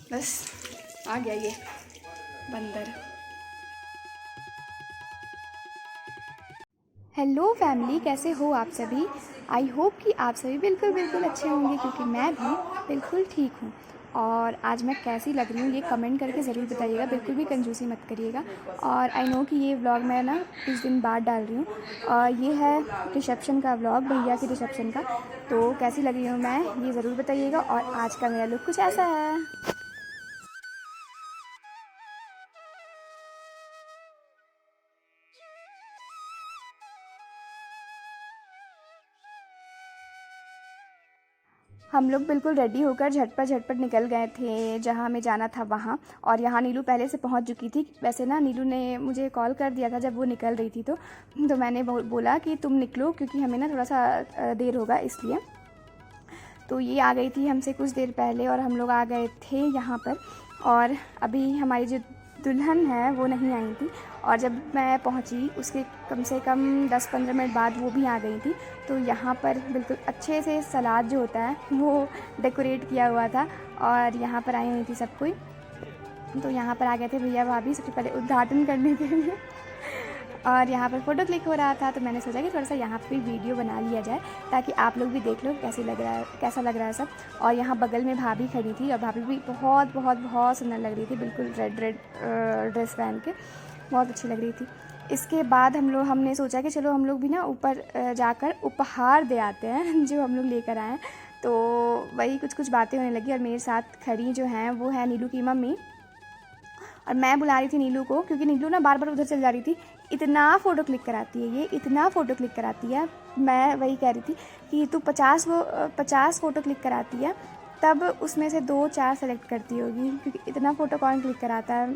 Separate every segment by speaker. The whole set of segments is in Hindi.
Speaker 1: बस आ गया ये बंदर। हेलो फैमिली, कैसे हो आप सभी। आई होप कि आप सभी बिल्कुल बिल्कुल अच्छे होंगे, क्योंकि मैं भी बिल्कुल ठीक हूँ। और आज मैं कैसी लग रही हूँ ये कमेंट करके ज़रूर बताइएगा, बिल्कुल भी कंजूसी मत करिएगा। और आई नो कि ये व्लॉग मैं ना कुछ दिन बाद डाल रही हूँ, और ये है रिसेप्शन का व्लॉग, भैया की रिसेप्शन का। तो कैसी लग रही हूँ मैं ये ज़रूर बताइएगा। और आज का मेरा लुक कुछ ऐसा है। हम लोग बिल्कुल रेडी होकर झटपट निकल गए थे जहाँ हमें जाना था वहाँ। और यहाँ नीलू पहले से पहुँच चुकी थी। वैसे ना नीलू ने मुझे कॉल कर दिया था जब वो निकल रही थी, तो मैंने बोला कि तुम निकलो, क्योंकि हमें ना थोड़ा सा देर होगा इसलिए। तो ये आ गई थी हमसे कुछ देर पहले और हम लोग आ गए थे यहाँ पर। और अभी हमारी जो दुल्हन है वो नहीं आई थी, और जब मैं पहुँची उसके कम से कम 10-15 मिनट बाद वो भी आ गई थी। तो यहाँ पर बिल्कुल अच्छे से सलाद जो होता है वो डेकोरेट किया हुआ था, और यहाँ पर आई हुई थी सब कोई। तो यहाँ पर आ गए थे भैया भाभी सबसे पहले उद्घाटन करने के लिए। और यहाँ पर फ़ोटो क्लिक हो रहा था, तो मैंने सोचा कि थोड़ा सा यहाँ पे वीडियो बना लिया जाए, ताकि आप लोग भी देख लो कैसा लग रहा है सब। और यहाँ बगल में भाभी खड़ी थी, और भाभी भी बहुत बहुत बहुत सुंदर लग रही थी, बिल्कुल रेड रेड ड्रेस पहन के बहुत अच्छी लग रही थी। इसके बाद हमने सोचा कि चलो हम लोग भी ना ऊपर जाकर उपहार दे आते हैं जो हम लोग लेकर आए हैं। तो वही कुछ कुछ बातें होने लगी, और मेरे साथ खड़ी जो हैं वो है नीलू की मम्मी। और मैं बुला रही थी नीलू को, क्योंकि नीलू ना बार बार उधर चल जा रही थी। इतना फ़ोटो क्लिक कराती है ये, इतना फ़ोटो क्लिक कराती है। मैं वही कह रही थी कि तू 50 फ़ोटो क्लिक कराती है, तब उसमें से 2-4 सेलेक्ट करती होगी, क्योंकि इतना फ़ोटो कौन क्लिक कराता है,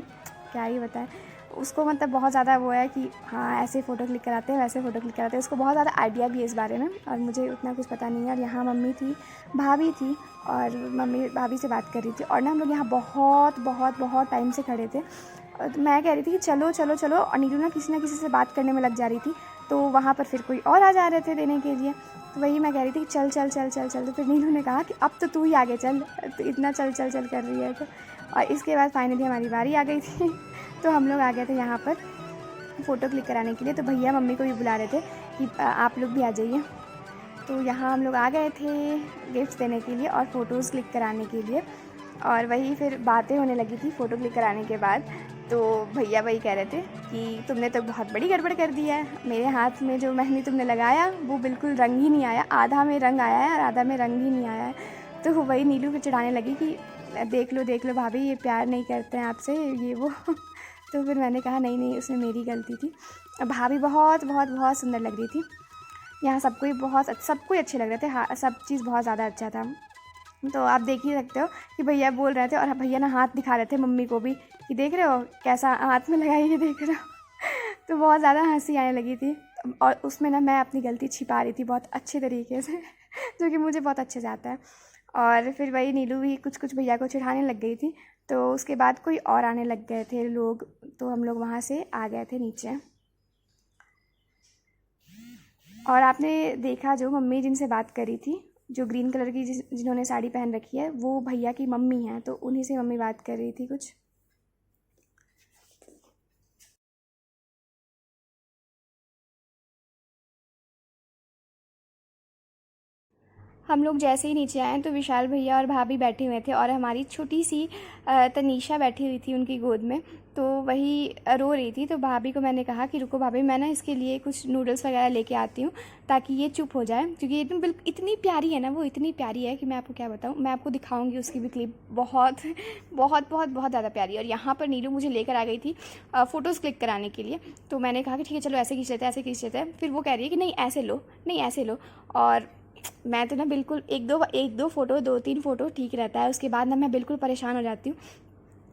Speaker 1: क्या ही बताएं उसको। मतलब बहुत ज़्यादा वो है कि हाँ ऐसे फ़ोटो क्लिक कराते हैं, वैसे फ़ोटो क्लिक कराते हैं। उसको बहुत ज़्यादा आइडिया भी है इस बारे में, और मुझे उतना कुछ पता नहीं है। और यहाँ मम्मी थी, भाभी थी, और मम्मी भाभी से बात कर रही थी। और ना हम लोग यहाँ बहुत बहुत बहुत टाइम से खड़े थे। तो मैं कह रही थी कि चलो चलो चलो, और नीलू ना किसी से बात करने में लग जा रही थी। तो वहाँ पर फिर कोई और आ जा रहे थे देने के लिए। तो वही मैं कह रही थी कि चल चल चल चल चल। तो फिर नीलू ने कहा कि अब तो तू ही आगे चल, तो इतना चल चल चल कर रही है तो। और इसके बाद फाइनली हमारी बारी आ गई थी। तो हम लोग आ गए थे यहाँ पर फ़ोटो क्लिक कराने के लिए। तो भैया मम्मी को भी बुला रहे थे कि आप लोग भी आ जाइए। तो यहाँ हम लोग आ गए थे गिफ्ट देने के लिए और फ़ोटोज़ क्लिक कराने के लिए। और वही फिर बातें होने लगी थी फ़ोटो क्लिक कराने के बाद। तो भैया वही कह रहे थे कि तुमने तो बहुत बड़ी गड़बड़ कर दी है, मेरे हाथ में जो मेहंदी तुमने लगाया वो बिल्कुल रंग ही नहीं आया, आधा में रंग आया है और आधा में रंग ही नहीं आया है। तो वही नीलू फिर चिढ़ाने लगी कि देख लो भाभी, ये प्यार नहीं करते हैं आपसे, ये वो। तो फिर मैंने कहा नहीं नहीं, उसमें मेरी गलती थी। भाभी बहुत बहुत बहुत सुंदर लग रही थी। यहाँ सबको अच्छे लग रहे थे। हाँ, सब चीज़ बहुत ज़्यादा अच्छा था। तो आप देख ही सकते हो कि भैया बोल रहे थे, और भैया ना हाथ दिखा रहे थे मम्मी को भी कि देख रहे हो कैसा हाथ में लगाई है, देख रहे हो। तो बहुत ज़्यादा हंसी आने लगी थी। और उसमें ना मैं अपनी गलती छिपा रही थी बहुत अच्छे तरीके से, जो कि मुझे बहुत अच्छे से आता है। और फिर वही नीलू भी कुछ कुछ भैया को चिढ़ाने लग गई थी। तो उसके बाद कोई और आने लग गए थे लोग, तो हम लोग वहाँ से आ गए थे नीचे। और आपने देखा जो मम्मी जिनसे बात करी थी, जो ग्रीन कलर की जिन्होंने साड़ी पहन रखी है, वो भैया की मम्मी हैं। तो उन्हीं से मम्मी बात कर रही थी कुछ। हम लोग जैसे ही नीचे आए तो विशाल भैया और भाभी बैठे हुए थे, और हमारी छोटी सी तनीषा बैठी हुई थी उनकी गोद में। तो वही रो रही थी। तो भाभी को मैंने कहा कि रुको भाभी, मैं ना इसके लिए कुछ नूडल्स वगैरह लेके आती हूँ, ताकि ये चुप हो जाए, क्योंकि ये एकदम बिल्कुल इतनी प्यारी है ना, वो इतनी प्यारी है कि मैं आपको क्या बताऊँ। मैं आपको दिखाऊंगी उसकी भी क्लिप, बहुत बहुत बहुत बहुत ज़्यादा प्यारी है। और यहाँ पर नीलू मुझे लेकर आ गई थी फ़ोटोज़ क्लिक कराने के लिए। तो मैंने कहा कि ठीक है चलो ऐसे खींच लेते हैं, ऐसे खींच लेते हैं। फिर वो कह रही है कि नहीं ऐसे लो, नहीं ऐसे लो। और मैं तो ना बिल्कुल एक दो फ़ोटो, 2-3 फ़ोटो ठीक रहता है, उसके बाद ना मैं बिल्कुल परेशान हो जाती हूँ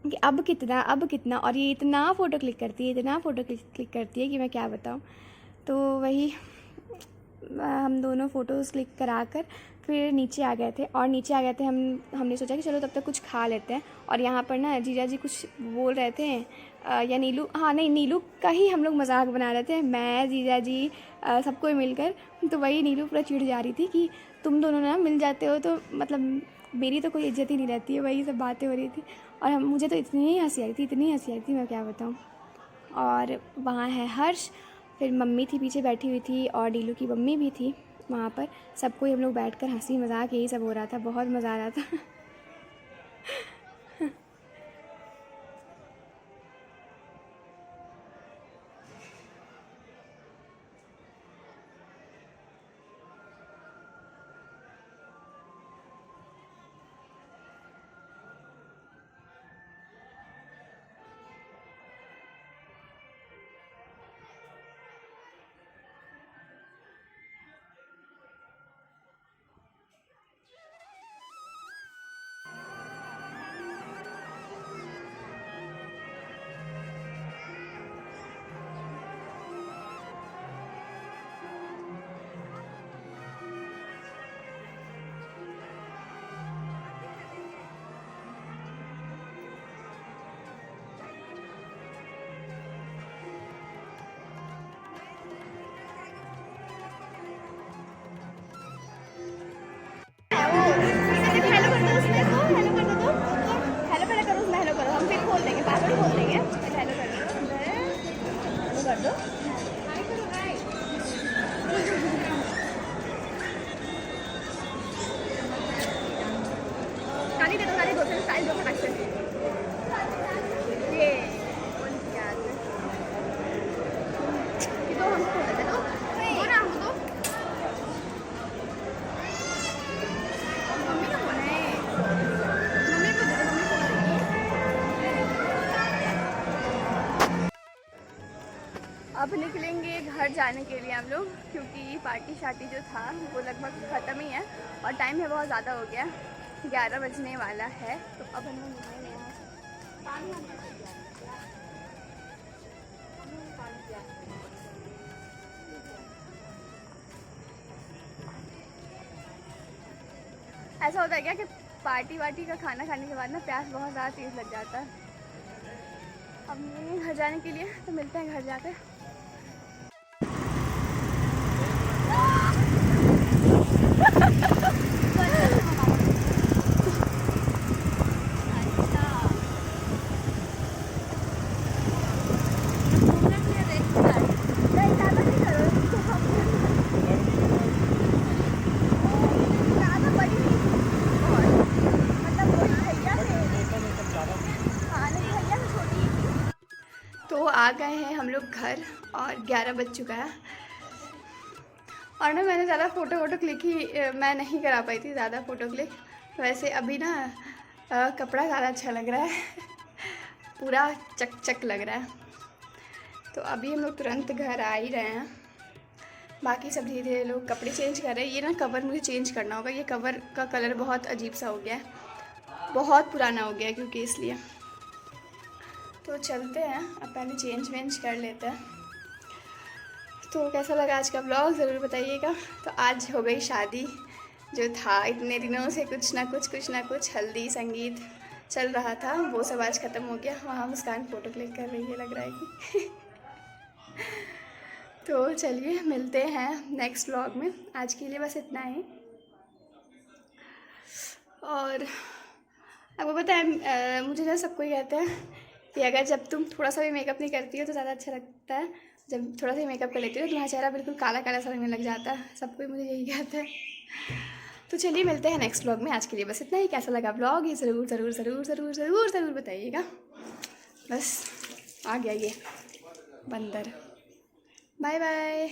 Speaker 1: कि अब कितना। और ये इतना फ़ोटो क्लिक करती है, इतना फ़ोटो क्लिक करती है कि मैं क्या बताऊँ। तो वही हम दोनों फ़ोटोज़ क्लिक करा कर फिर नीचे आ गए थे। और नीचे आ गए थे हमने सोचा कि चलो तब तक कुछ खा लेते हैं। और यहाँ पर ना जीजा जी कुछ बोल रहे थे, या नीलू, हाँ नहीं, नीलू का ही हम लोग मजाक बना रहे थे, मैं जीजा जी सबको मिलकर। तो वही नीलू पूरा चिढ़ जा रही थी कि तुम दोनों ना मिल जाते हो तो मतलब मेरी तो कोई इज्जत ही नहीं रहती है, वही सब बातें हो रही थी। और मुझे तो इतनी हंसी आई थी, इतनी हंसी आई थी, मैं क्या बताऊँ। और वहाँ है हर्ष, फिर मम्मी थी पीछे बैठी हुई थी, और डीलू की मम्मी भी थी वहाँ पर। सबको हम लोग बैठकर हंसी मजाक यही सब हो रहा था, बहुत मज़ा आ रहा था। हेलो कर दो उसमें, तो हेलो कर दो, तो हेलो पहले करो उसमें, हेलो करो, हम फिर खोल देंगे, पासवर्ड खोल देंगे, पहले हेलो कर दो, हेलो कर दो, हाय करो, हाय। ताली दे दो, ताली दो, फिर स्टाइल दो फटाक से। ये कौन सी याद है? ये दो हमको खोल देते, दो ना हमको दो। मम्मी का फोन है, मम्मी को दे दो, मम्मी को दे दो। अब निकलेंगे घर जाने के लिए हम लोग, क्योंकि पार्टी शार्टी जो था वो लगभग ख़त्म ही है और टाइम है बहुत ज़्यादा हो गया, 11 बजने वाला है। तो अब हम लोग निकलेंगे यहाँ से। ऐसा होता है क्या कि पार्टी वार्टी का खाना खाने के बाद ना प्यास बहुत ज़्यादा तेज़ लग जाता है। अब निकलेंगे घर जाने के लिए, तो मिलते हैं घर जाकर। तो आ गए हैं हम लोग घर और 11 बज चुका है। और ना मैंने ज़्यादा फ़ोटो क्लिक ही मैं नहीं करा पाई थी, ज़्यादा फ़ोटो क्लिक। वैसे अभी ना कपड़ा ज़्यादा अच्छा लग रहा है। पूरा चक चक लग रहा है। तो अभी हम लोग तुरंत घर आ ही रहे हैं। बाकी सब धीरे धीरे लोग कपड़े चेंज कर रहे हैं। ये ना कवर मुझे चेंज करना होगा, ये कवर का कलर बहुत अजीब सा हो गया है, बहुत पुराना हो गया है, क्योंकि इसलिए। तो चलते हैं, अब पहले चेंज वेंज कर लेते हैं। तो कैसा लगा आज का ब्लॉग ज़रूर बताइएगा। तो आज हो गई शादी, जो था इतने दिनों से कुछ ना कुछ हल्दी संगीत चल रहा था, वो सब आज ख़त्म हो गया। वहाँ मुस्कान फ़ोटो क्लिक कर रही है, लग रहा है कि तो चलिए मिलते हैं नेक्स्ट व्लॉग में। आज के लिए बस इतना ही। और आपको पता है मुझे ना सबको ही कहते हैं कि अगर जब तुम थोड़ा सा भी मेकअप नहीं करती हो तो ज़्यादा अच्छा लगता है, जब थोड़ा सा मेकअप कर लेती हो तो तुम्हारा चेहरा बिल्कुल काला काला सा लगने लग जाता है। सबको मुझे यही कहता है। तो चलिए मिलते हैं नेक्स्ट व्लॉग में। आज के लिए बस इतना ही। कैसा लगा व्लॉग ये ज़रूर ज़रूर ज़रूर ज़रूर ज़रूर ज़रूर बताइएगा। बस आ गया ये बंदर। Bye bye.